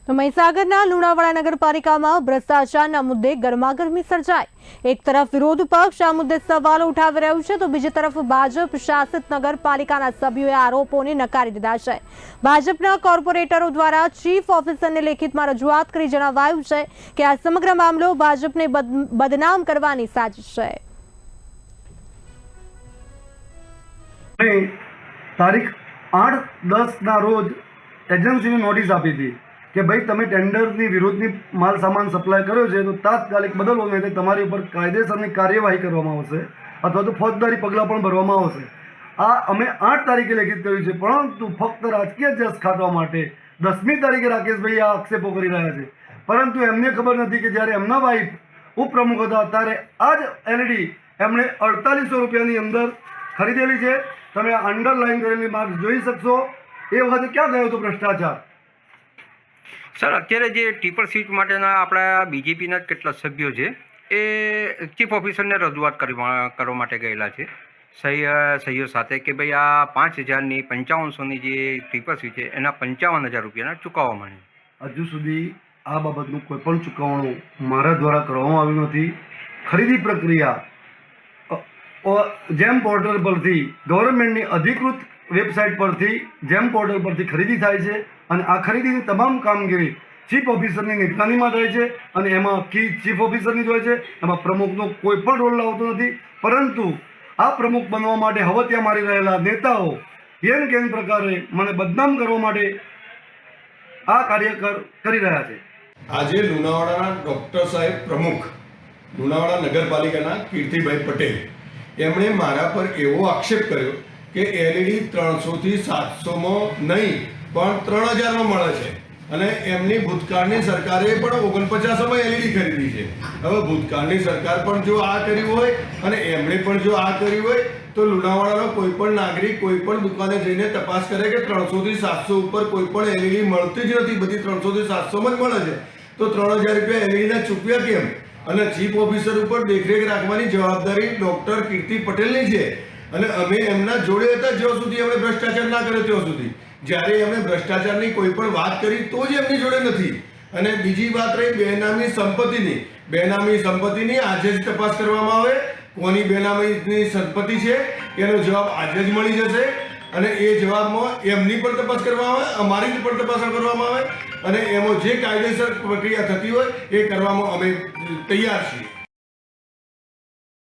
તો મહીસાગરના લુણાવાડા નગરપાલિકામાં ભ્રષ્ટાચારના મુદ્દે ગરમાગરમી સર્જાઈ। એક તરફ વિરોધ પક્ષ આ મુદ્દે સવાલો ઉઠાવી રહ્યું છે તો બીજી તરફ ભાજપ શાસિત નગરપાલિકાના સભ્યોએ આરોપોને નકારી દીધા છે। ભાજપના કોર્પોરેટરો દ્વારા ચીફ ઓફિસરને લેખિતમાં રજૂઆત કરી જણાવાયું છે કે આ સમગ્ર મામલો ભાજપને બદનામ કરવાની સાજિશ છે। તારીખ 8-10 રોજ એજન્સીને નોટિસ આપી હતી કે ભાઈ તમે ટેન્ડરની વિરુદ્ધની માલ સામાન સપ્લાય કર્યો છે તો તાત્કાલિક બદલવો નહીં તો તમારી ઉપર કાયદેસરની કાર્યવાહી કરવામાં આવશે અથવા તો ફોજદારી પગલાં પણ ભરવામાં આવશે। આ અમે 8 તારીખે લેખિત કર્યું છે, પરંતુ ફક્ત રાજકીય જશ ખાટવા માટે 10મી તારીખે રાકેશભાઈ આ આક્ષેપો કરી રહ્યા છે, પરંતુ એમને ખબર નથી કે જ્યારે એમના વાઇફ ઉપપ્રમુખ હતા ત્યારે આ જ એલઈડી એમણે 4800 રૂપિયાની અંદર ખરીદેલી છે। તમે અંડરલાઈન કરેલી માર્ક જોઈ શકશો। એ વખતે ક્યાં ગયો હતો ભ્રષ્ટાચાર? સર, અત્યારે જે ટ્રિપલ સીટ માટેના આપણા બીજેપીના કેટલા સભ્યો છે એ ચીફ ઓફિસરને રજૂઆત કરવા માટે ગયેલા છે સહીઓ સાથે કે ભાઈ આ 5000ની 5500ની જે ટ્રિપલ સીટ છે એના 55000 રૂપિયાના ચૂકવવા માંગે। હજુ સુધી આ બાબતનું કોઈ પણ ચૂકવણું મારા દ્વારા કરવામાં આવ્યું નથી। ખરીદી પ્રક્રિયા જેમ પોર્ટલ પરથી ગવર્મેન્ટની અધિકૃત વેબસાઇટ પરથી જેમ પોર્ટલ પરથી ખરીદી થાય છે અને આ ખરીદીની તમામ કામગીરી ચીફ ઓફિસરની નિગરાનીમાં થાય છે અને એમાં કી ચીફ ઓફિસરની જ હોય છે। એમાં પ્રમુખનો કોઈ પણ રોલ આવતો નથી, પરંતુ આ પ્રમુખ બનવા માટે હવતિયા મારી રહેલા નેતાઓ એન કેન પ્રકારે મને બદનામ કરવા માટે આ કાર્ય કરી રહ્યા છે। આજે લુણાવાડાના ડૉક્ટર સાહેબ પ્રમુખ લુણાવાડા નગરપાલિકાના કીર્તિભાઈ પટેલ એમણે મારા પર એવો આક્ષેપ કર્યો કે એલઈડી 300થી 700માં નહીં પણ 3000માં મળે છે અને એમની ભૂતકાળની સરકારે પણ 49માં એલઈડી ખરીદી છે। હવે ભૂતકાળની સરકાર પણ જો આ કર્યું હોય અને એમણે પણ જો આ કર્યું હોય તો લુણાવાડાનો કોઈ પણ નાગરિક કોઈ પણ દુકાને જઈને તપાસ કરે કે 300થી 700 ઉપર કોઈ પણ એલઈડી મળતી જ નથી, બધી 300થી 700માં જ મળે છે, તો 3000 રૂપિયા એલઈડીના ચૂકવ્યા કેમ? અને ચીફ ઓફિસર ઉપર દેખરેખ રાખવાની જવાબદારી ડૉક્ટર કીર્તિ પટેલની છે અને અમે એમના જોડે હતા જ્યાં સુધી એમણે ભ્રષ્ટાચાર ના કર્યો ત્યાં સુધી। જ્યારે એમણે ભ્રષ્ટાચારની કોઈ પણ વાત કરી તો જ એમની જોડે નથી। અને બીજી વાત રહી બેનામી સંપત્તિની આજે જ તપાસ કરવામાં આવે। કોની બેનામીની સંપત્તિ છે એનો જવાબ આજે જ મળી જશે અને એ જવાબમાં એમની પણ તપાસ કરવામાં આવે, અમારી પણ તપાસ કરવામાં આવે અને એમાં જે કાયદેસર પ્રક્રિયા થતી હોય એ કરવામાં અમે તૈયાર છીએ।